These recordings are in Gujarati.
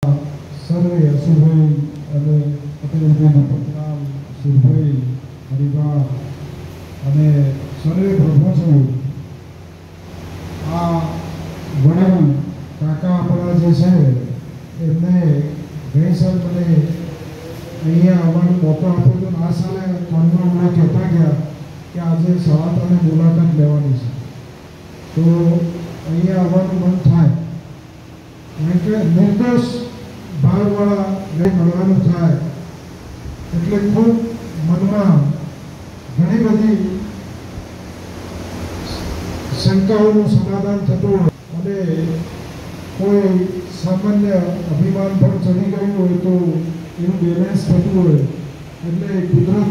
સર્વે અશુભાઈ અને પટેલભાઈ દીપકલાલ સુરભાઈ હરિભા અને સર્વે પ્રભુઓ આ વડીલ કાકા આપણા જે છે એમને ગઈ સાલ મને અહીંયા આવવાનો મોકો આપ્યો તો આ સાલે કોણમાં મને કહેતા ગયા કે આજે સવા ત્રણે મુલાકાત લેવાની છે તો અહીંયા આવવાનું મન થાય કારણ કે નિર્દોષ ભાવવાળા મળવાનું થાય એટલે ખૂબ મનમાં ઘણી બધી શંકાઓનું સમાધાન થતું હોય અને કોઈ સામાન્ય અભિમાન પણ ચડી ગયું હોય તો એનું બેલેન્સ થતું હોય એટલે કુદરત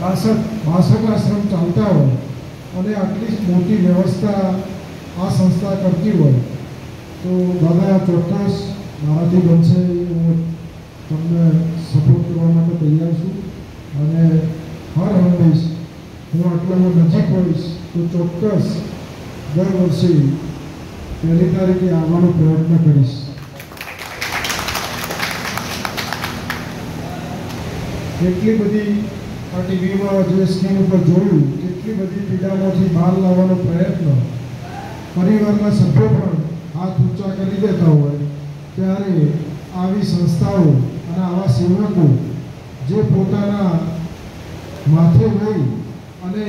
62 આશ્રમ ચાલતા હોય અને આટલી મોટી વ્યવસ્થા આ સંસ્થા કરતી હોય તો દાદા ચોક્કસ મારાથી બનશે હું તમને સપોર્ટ કરવા માટે તૈયાર છું અને હર હંમેશ હું આટલામાં નજીક હોઈશ તો ચોક્કસ દર વર્ષે 1 તારીખે આવવાનો પ્રયત્ન કરીશ. કેટલી બધી આ ટીવીમાં જે સ્ક્રીન ઉપર જોયું કેટલી બધી પીડામાંથી બહાર લાવવાનો પ્રયત્ન પરિવારના સભ્યો પણ હાથ ઊંચા કરી દેતા હોય ત્યારે આવી સંસ્થાઓ અને આવા સેવકો જે પોતાના માથે લઈ અને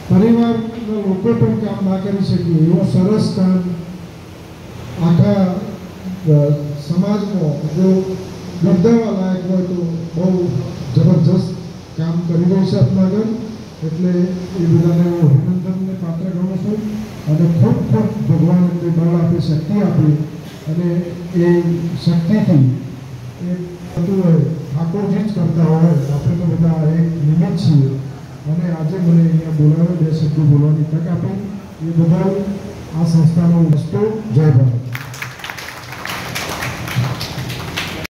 પરિવારના લોકો પણ કામ ના કરી શકે એવું સરસ કામ આખા સમાજમાં જો બિરદાવવા લાયક હોય તો બહુ જબરજસ્ત કામ કરી રહ્યું છે અપનાગર એટલે એ બધાને હું અભિનંદનને પાત્ર ગણું છું અને ખૂબ ખૂબ ભગવાન એમને બળ આપે શક્તિ આપે અને એ શક્તિથી એ થતું હોય ઠાકોરજી જ કરતા હોય આપણે તો બધા એક નિમિત્ત છીએ અને આજે મને અહીંયા બોલાવે 2 શબ્દો બોલવાની તક આપી એ બધા આ સંસ્થાનો વસ્તુ જય ભારત.